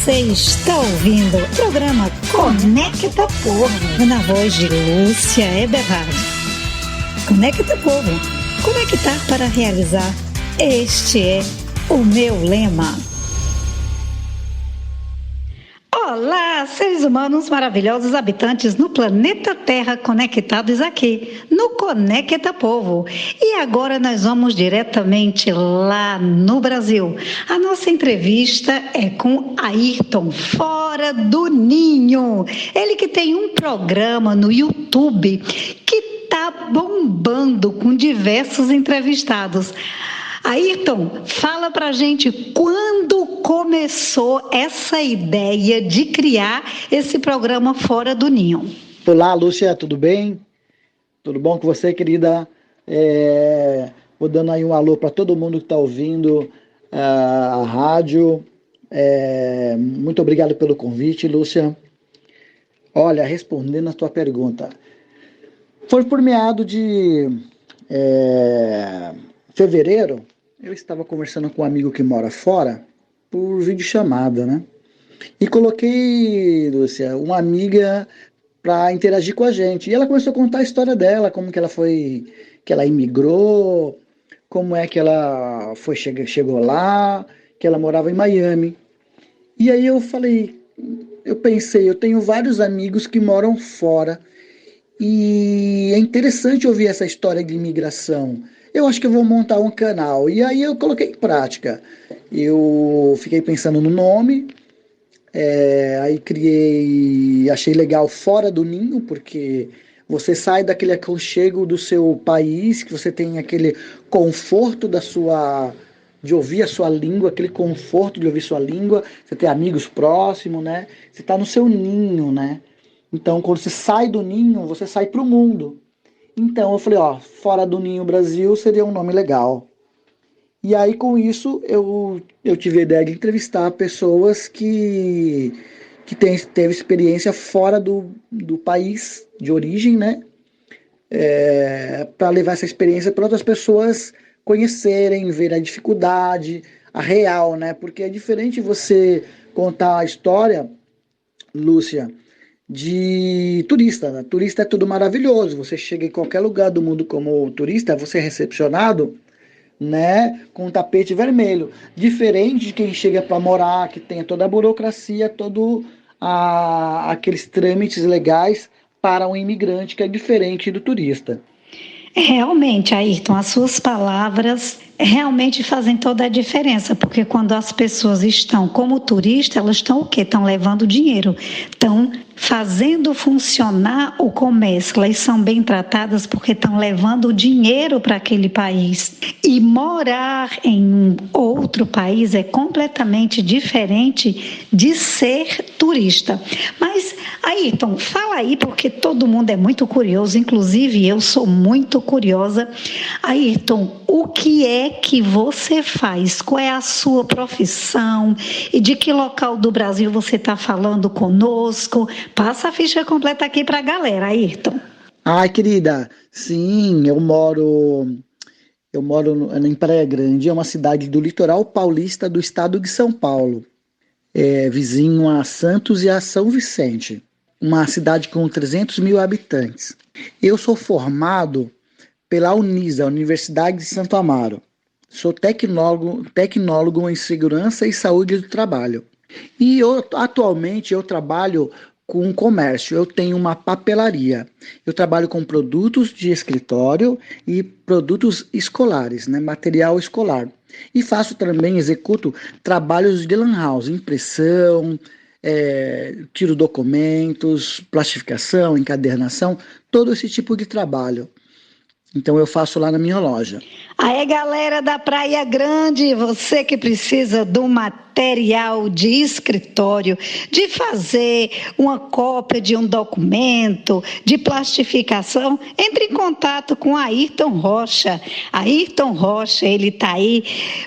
Você está ouvindo o programa Conecta Povo, na voz de Lúcia Eberhard. Conecta Povo, conectar para realizar. Este é o meu lema. Olá, seres humanos maravilhosos habitantes no planeta Terra, conectados aqui no Conecta Povo. E agora nós vamos diretamente lá no Brasil. A nossa entrevista é com Ayrton, fora do ninho. Ele que tem um programa no YouTube que está bombando com diversos entrevistados. Ayrton, fala pra gente quando começou essa ideia de criar esse programa Fora do Ninho. Olá, Lúcia, tudo bem? Tudo bom com você, querida? Vou dando aí um alô para todo mundo que está ouvindo a rádio. Muito obrigado pelo convite, Lúcia. Olha, respondendo a tua pergunta, foi por meado de fevereiro. Eu estava conversando com um amigo que mora fora por videochamada, né? E coloquei, Lúcia, uma amiga para interagir com a gente. E ela começou a contar a história dela, como que ela foi, que ela imigrou, como é que ela foi, chegou lá, que ela morava em Miami. E aí eu pensei, eu tenho vários amigos que moram fora e é interessante ouvir essa história de imigração. Eu acho que eu vou montar um canal. E aí eu coloquei em prática. Eu fiquei pensando no nome, aí achei legal Fora do Ninho, porque você sai daquele aconchego do seu país, que você tem aquele conforto de ouvir a sua língua, aquele conforto de ouvir sua língua, você tem amigos próximos, né? Você está no seu ninho, né? Então, quando você sai do ninho, você sai para o mundo. Então eu falei, Fora do Ninho Brasil seria um nome legal. E aí com isso eu tive a ideia de entrevistar pessoas que teve experiência fora do país de origem, né? Para levar essa experiência para outras pessoas conhecerem, ver a dificuldade, a real, né? Porque é diferente você contar a história, Lúcia, de turista, né? Turista é tudo maravilhoso, você chega em qualquer lugar do mundo como turista, você é recepcionado, né, com um tapete vermelho, diferente de quem chega para morar, que tem toda a burocracia, aqueles trâmites legais para um imigrante, que é diferente do turista. Realmente, Ayrton, as suas palavras realmente fazem toda a diferença, porque quando as pessoas estão como turista, elas estão o quê? Estão levando dinheiro, estão fazendo funcionar o comércio, elas são bem tratadas porque estão levando dinheiro para aquele país. E morar em um outro país é completamente diferente de ser turista. Mas, Ayrton, fala aí, porque todo mundo é muito curioso, inclusive eu sou muito curiosa. Ayrton, o que é que você faz? Qual é a sua profissão? E de que local do Brasil você está falando conosco? Passa a ficha completa aqui para a galera, Ayrton. Ai, querida, sim, eu moro em Praia Grande, é uma cidade do litoral paulista do estado de São Paulo, vizinho a Santos e a São Vicente, uma cidade com 300 mil habitantes. Eu sou formado pela Unisa, Universidade de Santo Amaro. Sou tecnólogo em Segurança e Saúde do Trabalho. E atualmente eu trabalho com comércio. Eu tenho uma papelaria. Eu trabalho com produtos de escritório e produtos escolares, né, material escolar. E executo trabalhos de lan house, impressão, tiro documentos, plastificação, encadernação, todo esse tipo de trabalho. Então eu faço lá na minha loja. Aí, galera da Praia Grande, você que precisa de um material de escritório, de fazer uma cópia de um documento, de plastificação, entre em contato com Ayrton Rocha. Ayrton Rocha, ele está aí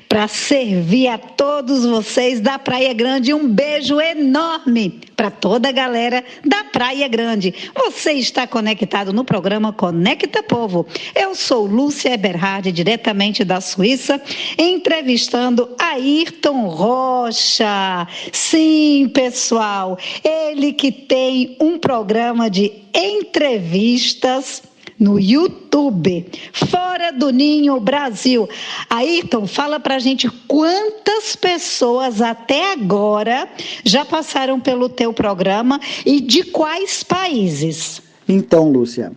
para servir a todos vocês da Praia Grande. Um beijo enorme para toda a galera da Praia Grande. Você está conectado no programa Conecta Povo. Eu sou Lúcia Eberhard, diretamente da Suíça, entrevistando Ayrton Rocha. Sim, pessoal, ele que tem um programa de entrevistas no YouTube, Fora do Ninho Brasil. Ayrton, fala pra gente quantas pessoas até agora já passaram pelo teu programa e de quais países? Então, Lúcia,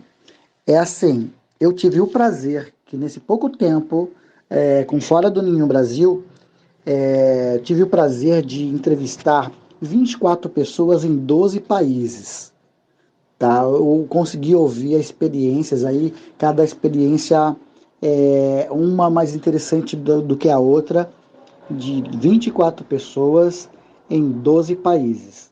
é assim, eu tive o prazer que nesse pouco tempo, com Fora do Ninho Brasil, tive o prazer de entrevistar 24 pessoas em 12 países. Tá? Eu consegui ouvir experiências aí, cada experiência é uma mais interessante do que a outra, de 24 pessoas em 12 países.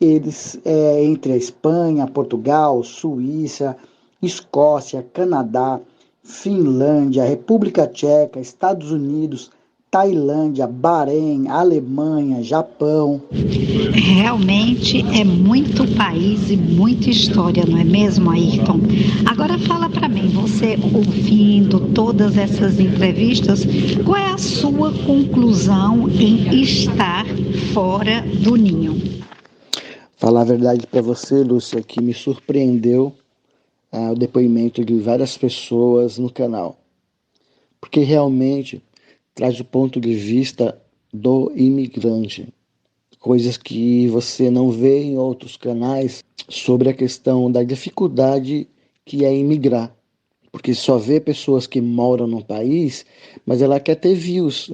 Eles, entre a Espanha, Portugal, Suíça, Escócia, Canadá, Finlândia, República Tcheca, Estados Unidos, Tailândia, Bahrein, Alemanha, Japão. Realmente é muito país e muita história, não é mesmo, Ayrton? Agora fala para mim, você ouvindo todas essas entrevistas, qual é a sua conclusão em estar fora do ninho? Falar a verdade para você, Lúcia, que me surpreendeu o depoimento de várias pessoas no canal, porque realmente traz o ponto de vista do imigrante, coisas que você não vê em outros canais sobre a questão da dificuldade que é imigrar. Porque só vê pessoas que moram no país, mas ela quer ter views,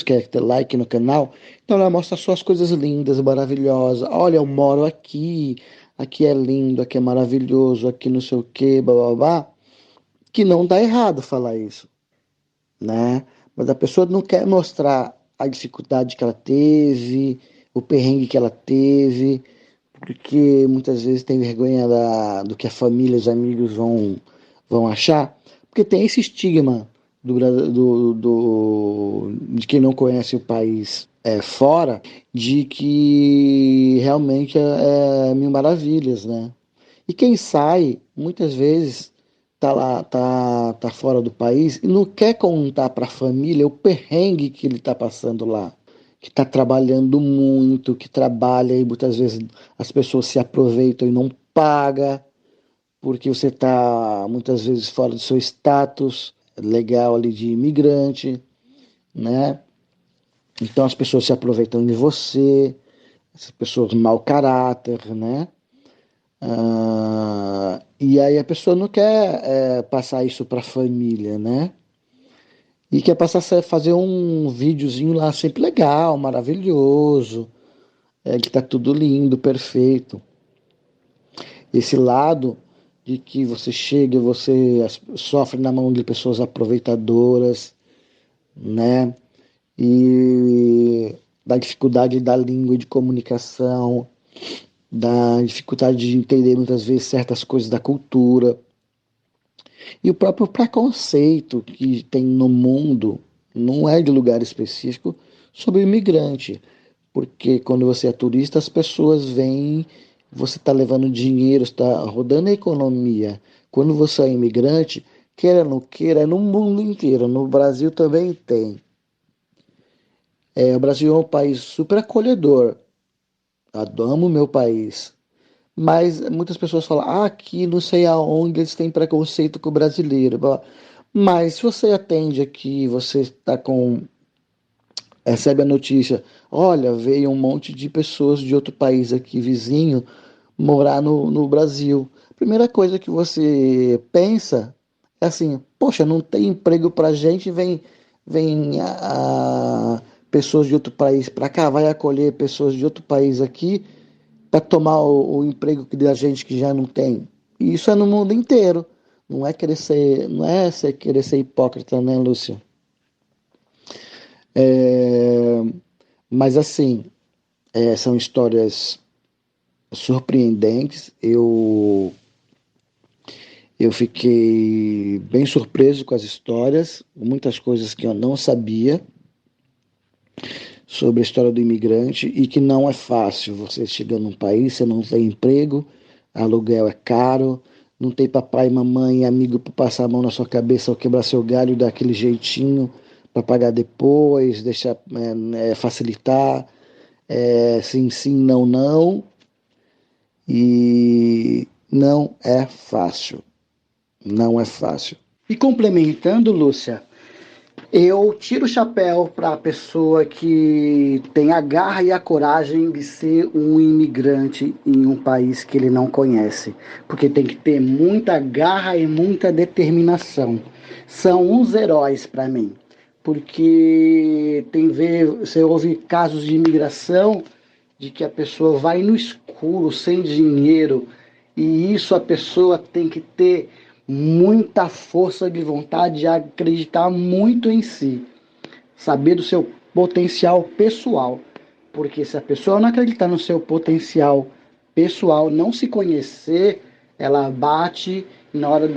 quer ter like no canal, então ela mostra só as coisas lindas, maravilhosas. Olha, eu moro aqui, aqui é lindo, aqui é maravilhoso, aqui não sei o que, blá blá blá. Que não dá errado falar isso, né? Mas a pessoa não quer mostrar a dificuldade que ela teve, o perrengue que ela teve, porque muitas vezes tem vergonha do que a família, os amigos vão achar, porque tem esse estigma de quem não conhece o país fora, de que realmente é mil maravilhas, né? E quem sai, muitas vezes, tá lá, tá fora do país e não quer contar para a família o perrengue que ele está passando lá, que está trabalhando muito, que trabalha e muitas vezes as pessoas se aproveitam e não pagam, porque você está muitas vezes fora do seu status legal ali de imigrante, né? Então as pessoas se aproveitam de você, essas pessoas mau caráter, né? E aí a pessoa não quer passar isso para a família, né? E quer passar a fazer um videozinho lá sempre legal, maravilhoso, que tá tudo lindo, perfeito. Esse lado de que você chega, você sofre na mão de pessoas aproveitadoras, né? E da dificuldade da língua e de comunicação, da dificuldade de entender muitas vezes certas coisas da cultura. E o próprio preconceito que tem no mundo, não é de lugar específico, sobre o imigrante. Porque quando você é turista, as pessoas vêm, você está levando dinheiro, está rodando a economia. Quando você é imigrante, queira ou não queira, é no mundo inteiro. No Brasil também tem. O Brasil é um país super acolhedor. Amo o meu país. Mas muitas pessoas falam, aqui não sei aonde eles têm preconceito com o brasileiro. Mas se você atende aqui, você está com. Recebe a notícia, olha, veio um monte de pessoas de outro país aqui vizinho morar no Brasil. Primeira coisa que você pensa é assim, poxa, não tem emprego pra gente, vem pessoas de outro país para cá, vai acolher pessoas de outro país aqui para tomar o emprego que da gente que já não tem. E isso é no mundo inteiro. Querer ser hipócrita, né, Lúcio? É, mas assim, são histórias surpreendentes. Eu fiquei bem surpreso com as histórias, muitas coisas que eu não sabia sobre a história do imigrante e que não é fácil. Você chega num país, você não tem emprego, aluguel é caro, não tem papai, mamãe, amigo para passar a mão na sua cabeça ou quebrar seu galho daquele jeitinho para pagar depois, deixar facilitar, sim, sim, não, não, e não é fácil, não é fácil. E complementando, Lúcia, eu tiro o chapéu para a pessoa que tem a garra e a coragem de ser um imigrante em um país que ele não conhece, porque tem que ter muita garra e muita determinação. São uns heróis para mim, porque você ouve casos de imigração de que a pessoa vai no escuro, sem dinheiro, e isso a pessoa tem que ter muita força de vontade de acreditar muito em si, saber do seu potencial pessoal, porque se a pessoa não acreditar no seu potencial pessoal, não se conhecer, ela bate e na hora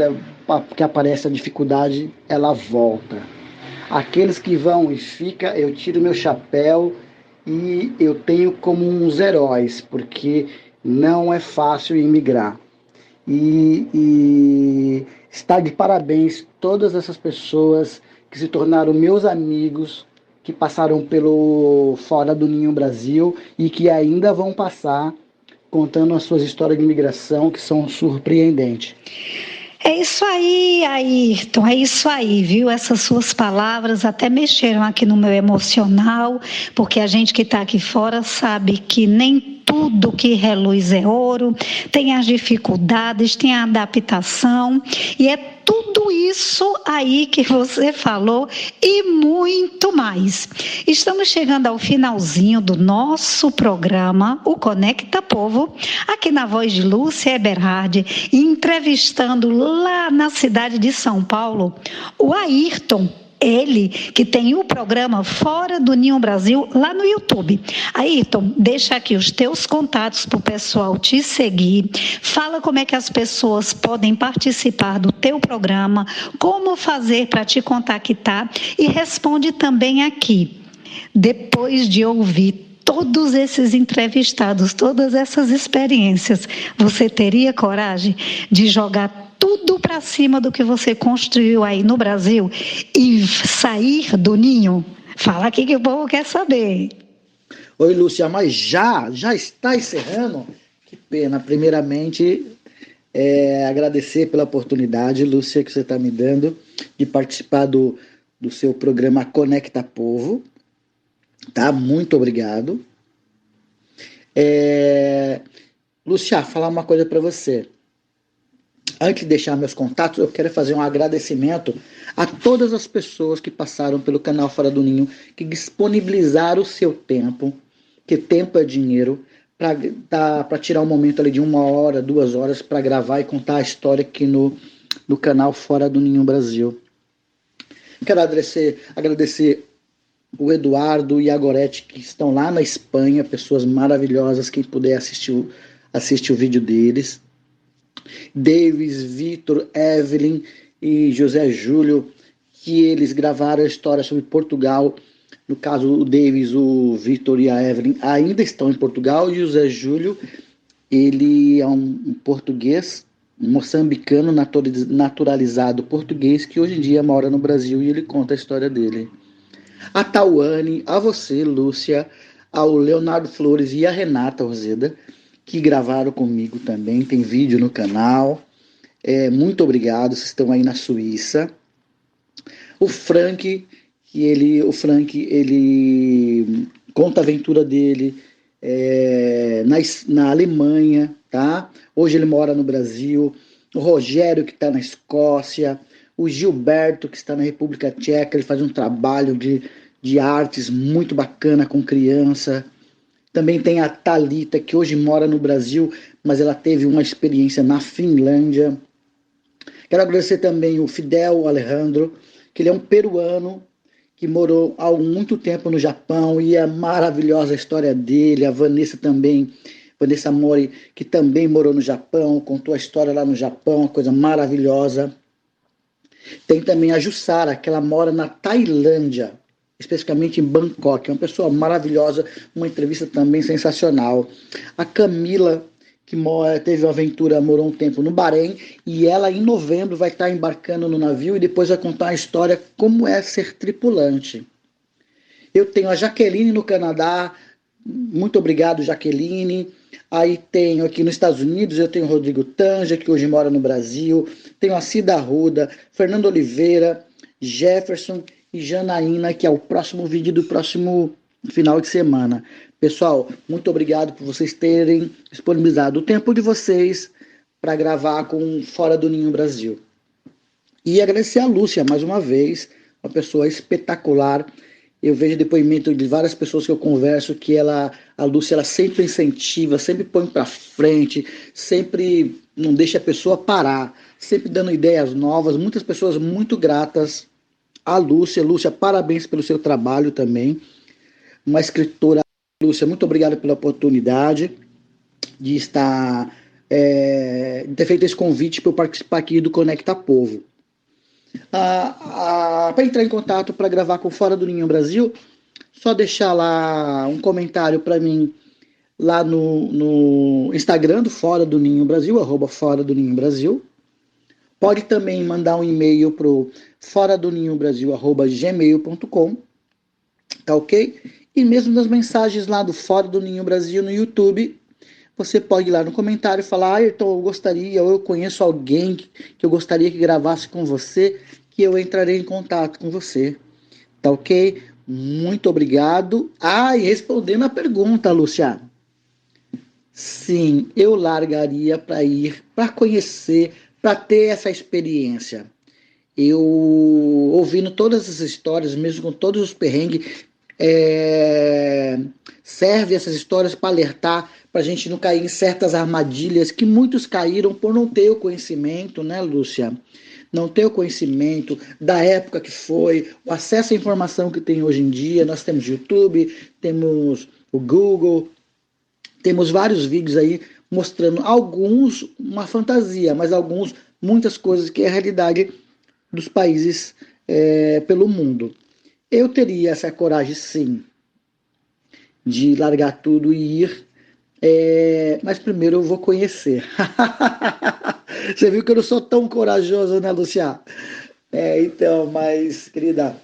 que aparece a dificuldade, ela volta. Aqueles que vão e ficam, eu tiro meu chapéu e eu tenho como uns heróis, porque não é fácil imigrar. E está de parabéns todas essas pessoas que se tornaram meus amigos, que passaram pelo Fora do Ninho Brasil e que ainda vão passar contando as suas histórias de imigração que são surpreendentes. É isso aí, Ayrton, é isso aí, viu? Essas suas palavras até mexeram aqui no meu emocional, porque a gente que está aqui fora sabe que nem tudo que reluz é ouro, tem as dificuldades, tem a adaptação, e é tudo isso aí que você falou e muito mais. Estamos chegando ao finalzinho do nosso programa, o Conecta Povo, aqui na voz de Lúcia Eberhard, entrevistando lá na cidade de São Paulo o Ayrton. Ele que tem o programa Fora do Ninho Brasil lá no YouTube. Ayrton, deixa aqui os teus contatos para o pessoal te seguir. Fala como é que as pessoas podem participar do teu programa, como fazer para te contactar e responde também aqui. Depois de ouvir todos esses entrevistados, todas essas experiências, você teria coragem de jogar tudo para cima do que você construiu aí no Brasil e sair do ninho? Fala aqui que o povo quer saber. Oi, Lúcia, mas já está encerrando? Que pena. Primeiramente, agradecer pela oportunidade, Lúcia, que você está me dando de participar do seu programa Conecta Povo. Tá? Muito obrigado. Lúcia, falar uma coisa para você. Antes de deixar meus contatos, eu quero fazer um agradecimento a todas as pessoas que passaram pelo canal Fora do Ninho, que disponibilizaram o seu tempo, que tempo é dinheiro, para tirar um momento ali de 1 hora, 2 horas, para gravar e contar a história aqui no canal Fora do Ninho Brasil. Quero agradecer o Eduardo e a Gorete, que estão lá na Espanha, pessoas maravilhosas, quem puder assistir o vídeo deles. Davis, Vitor, Evelyn e José Júlio, que eles gravaram a história sobre Portugal. No caso, o Davis, o Vitor e a Evelyn ainda estão em Portugal, e o José Júlio, ele é um português, um moçambicano naturalizado português, que hoje em dia mora no Brasil, e ele conta a história dele. A Tawane, a você, Lúcia, ao Leonardo Flores e a Renata Roseda, que gravaram comigo também, tem vídeo no canal. Muito obrigado, vocês estão aí na Suíça. O Frank, ele conta a aventura dele na Alemanha, tá? Hoje ele mora no Brasil. O Rogério, que está na Escócia. O Gilberto, que está na República Tcheca, ele faz um trabalho de artes muito bacana com criança. Também tem a Thalita, que hoje mora no Brasil, mas ela teve uma experiência na Finlândia. Quero agradecer também o Fidel Alejandro, que ele é um peruano que morou há muito tempo no Japão, e é maravilhosa a história dele. A Vanessa também, Vanessa Mori, que também morou no Japão, contou a história lá no Japão, uma coisa maravilhosa. Tem também a Jussara, que ela mora na Tailândia, especificamente em Bangkok, é uma pessoa maravilhosa, uma entrevista também sensacional. A Camila, que teve uma aventura, morou um tempo no Bahrein, e ela em novembro vai estar embarcando no navio e depois vai contar a história como é ser tripulante. Eu tenho a Jaqueline no Canadá, muito obrigado, Jaqueline. Aí tenho aqui nos Estados Unidos, eu tenho o Rodrigo Tanja, que hoje mora no Brasil, tenho a Cida Arruda, Fernando Oliveira, Jefferson e Janaína, que é o próximo vídeo do próximo final de semana. Pessoal, muito obrigado por vocês terem disponibilizado o tempo de vocês para gravar com Fora do Ninho Brasil. E agradecer a Lúcia mais uma vez, uma pessoa espetacular. Eu vejo depoimento de várias pessoas que eu converso que a Lúcia, ela sempre incentiva, sempre põe para frente, sempre não deixa a pessoa parar, sempre dando ideias novas. Muitas pessoas muito gratas à Lúcia. Lúcia, parabéns pelo seu trabalho também. Uma escritora. Lúcia, muito obrigado pela oportunidade de estar, de ter feito esse convite para eu participar aqui do Conecta Povo. Para entrar em contato para gravar com Fora do Ninho Brasil, só deixar lá um comentário para mim lá no Instagram do Fora do Ninho Brasil, @Fora do Ninho Brasil. Pode também mandar um e-mail para o foradoninhobrasil@gmail.com, tá ok? E mesmo nas mensagens lá do Fora do Ninho Brasil no YouTube, você pode ir lá no comentário e falar: Ayrton, eu gostaria, ou eu conheço alguém que eu gostaria que gravasse com você, que eu entrarei em contato com você. Tá ok? Muito obrigado. E respondendo a pergunta, Lúcia. Sim, eu largaria para ir, para conhecer, para ter essa experiência. Eu, ouvindo todas as histórias, mesmo com todos os perrengues, serve essas histórias para alertar, para a gente não cair em certas armadilhas que muitos caíram por não ter o conhecimento, né, Lúcia? Não ter o conhecimento da época que foi, o acesso à informação que tem hoje em dia. Nós temos YouTube, temos o Google, temos vários vídeos aí mostrando alguns uma fantasia, mas alguns muitas coisas que é a realidade dos países pelo mundo. Eu teria essa coragem, sim, de largar tudo e ir, mas primeiro eu vou conhecer. Você viu que eu não sou tão corajoso, né, Luciana? Então, mas, querida,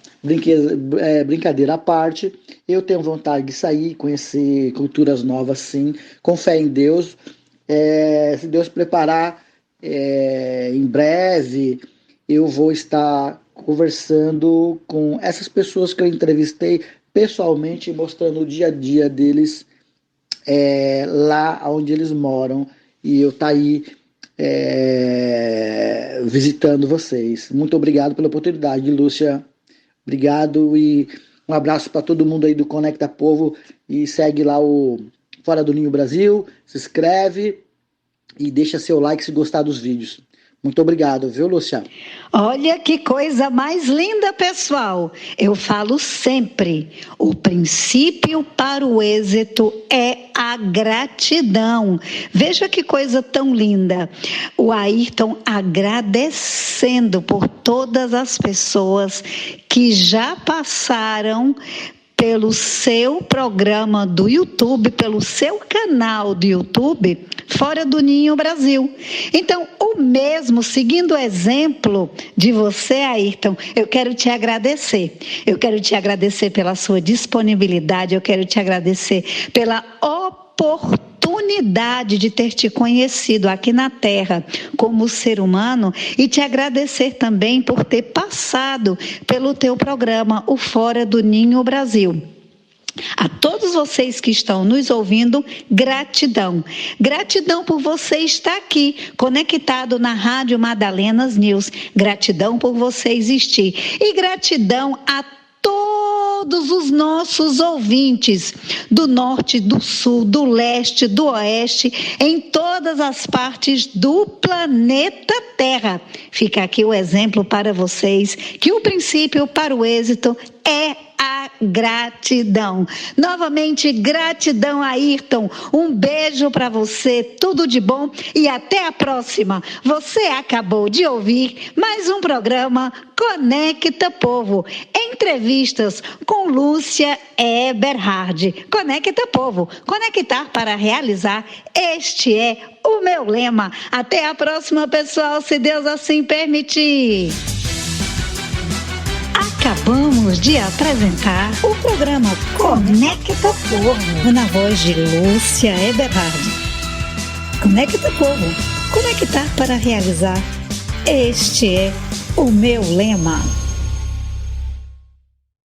brincadeira à parte, eu tenho vontade de sair, conhecer culturas novas, sim, com fé em Deus. Se Deus preparar, em breve, eu vou estar conversando com essas pessoas que eu entrevistei pessoalmente, mostrando o dia a dia deles lá onde eles moram, e eu tá aí visitando vocês. Muito obrigado pela oportunidade, Lúcia. Obrigado e um abraço para todo mundo aí do Conecta Povo, e segue lá o Fora do Ninho Brasil, se inscreve e deixa seu like se gostar dos vídeos. Muito obrigado, viu, Lúcia? Olha que coisa mais linda, pessoal. Eu falo sempre, o princípio para o êxito é a gratidão. Veja que coisa tão linda. O Ayrton agradecendo por todas as pessoas que já passaram pelo seu programa do YouTube, pelo seu canal do YouTube, Fora do Ninho Brasil. Então, o mesmo, seguindo o exemplo de você, Ayrton, eu quero te agradecer. Eu quero te agradecer pela sua disponibilidade, eu quero te agradecer pela oportunidade de ter te conhecido aqui na Terra como ser humano, e te agradecer também por ter passado pelo teu programa, o Fora do Ninho Brasil. A todos vocês que estão nos ouvindo, gratidão. Gratidão por você estar aqui, conectado na Rádio Madalenas News. Gratidão por você existir. E gratidão a todos os nossos ouvintes do norte, do sul, do leste, do oeste, em todas as partes do planeta Terra. Fica aqui o exemplo para vocês que o princípio para o êxito é a gratidão. Novamente, gratidão, Ayrton. Um beijo para você, tudo de bom e até a próxima. Você acabou de ouvir mais um programa Conecta Povo. Entrevistas com Lúcia Eberhard. Conecta Povo. Conectar para realizar. Este é o meu lema. Até a próxima, pessoal, se Deus assim permitir. Acabamos de apresentar o programa Conecta Povo, na voz de Lúcia Eberhard. Conecta Povo, conectar para realizar. Este é o meu lema.